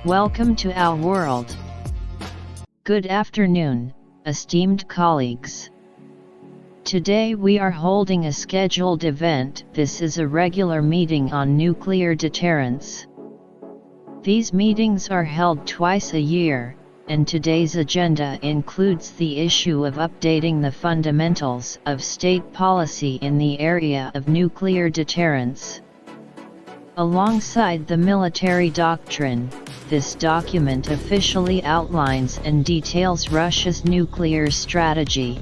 Welcome to our world. Good afternoon, esteemed colleagues. Today we are holding a scheduled event. This is a regular meeting on nuclear deterrence. These meetings are held twice a year, and today's agenda includes the issue of updating the fundamentals of state policy in the area of nuclear deterrence. Alongside the military doctrine, this document officially outlines and details Russia's nuclear strategy.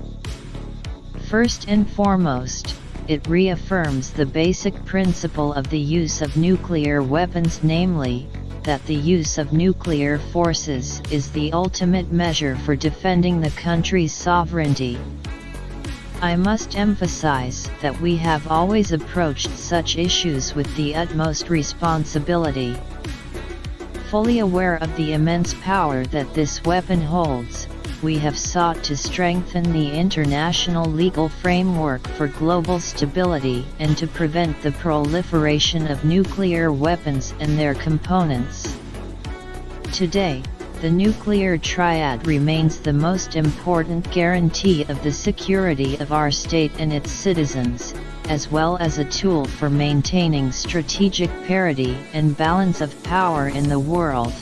First and foremost, it reaffirms the basic principle of the use of nuclear weapons, namely, that the use of nuclear forces is the ultimate measure for defending the country's sovereignty. I must emphasize that we have always approached such issues with the utmost responsibility. Fully aware of the immense power that this weapon holds, we have sought to strengthen the international legal framework for global stability and to prevent the proliferation of nuclear weapons and their components. Today, the nuclear triad remains the most important guarantee of the security of our state and its citizens, as well as a tool for maintaining strategic parity and balance of power in the world.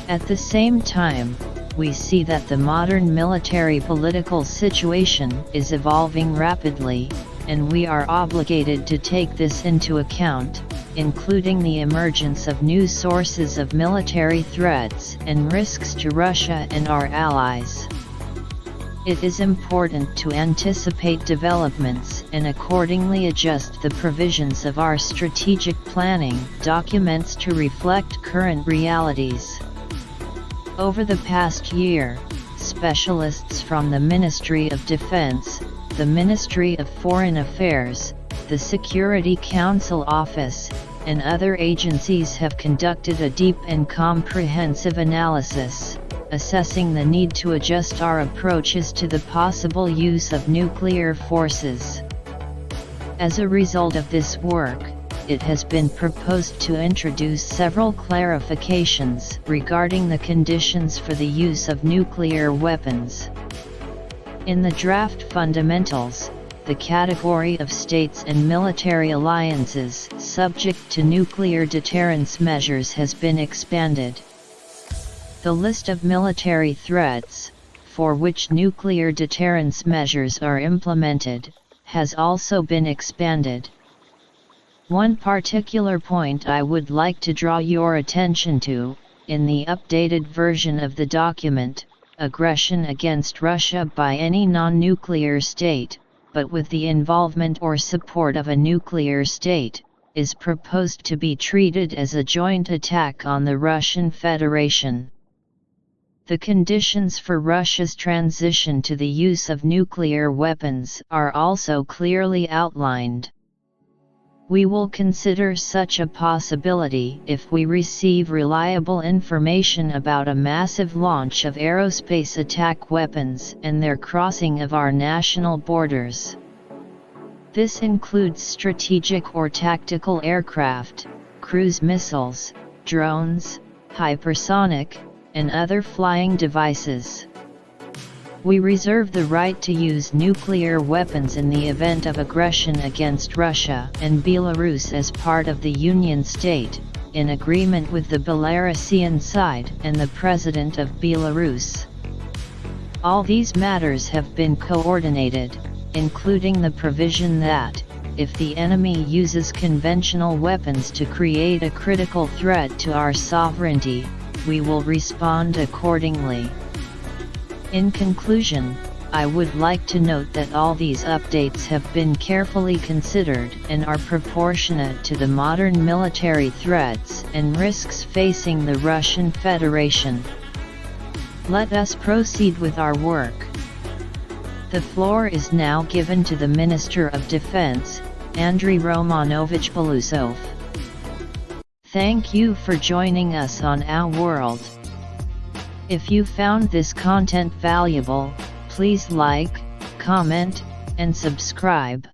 At the same time, we see that the modern military-political situation is evolving rapidly, and we are obligated to take this into account, including the emergence of new sources of military threats and risks to Russia and our allies. It is important to anticipate developments and accordingly adjust the provisions of our strategic planning documents to reflect current realities. Over the past year, specialists from the Ministry of Defense, the Ministry of Foreign Affairs, the Security Council Office, and other agencies have conducted a deep and comprehensive analysis, assessing the need to adjust our approaches to the possible use of nuclear forces. As a result of this work, it has been proposed to introduce several clarifications regarding the conditions for the use of nuclear weapons. In the draft fundamentals, the category of states and military alliances subject to nuclear deterrence measures has been expanded. The list of military threats, for which nuclear deterrence measures are implemented, has also been expanded. One particular point I would like to draw your attention to, in the updated version of the document, aggression against Russia by any non-nuclear state, but with the involvement or support of a nuclear state, is proposed to be treated as a joint attack on the Russian Federation. The conditions for Russia's transition to the use of nuclear weapons are also clearly outlined. We will consider such a possibility if we receive reliable information about a massive launch of aerospace attack weapons and their crossing of our national borders. This includes strategic or tactical aircraft, cruise missiles, drones, hypersonic, and other flying devices. We reserve the right to use nuclear weapons in the event of aggression against Russia and Belarus as part of the Union State, in agreement with the Belarusian side and the President of Belarus. All these matters have been coordinated, including the provision that, if the enemy uses conventional weapons to create a critical threat to our sovereignty, we will respond accordingly. In conclusion, I would like to note that all these updates have been carefully considered and are proportionate to the modern military threats and risks facing the Russian Federation. Let us proceed with our work. The floor is now given to the Minister of Defense, Andriy Romanovich Belousov. Thank you for joining us on Our World. If you found this content valuable, please like, comment, and subscribe.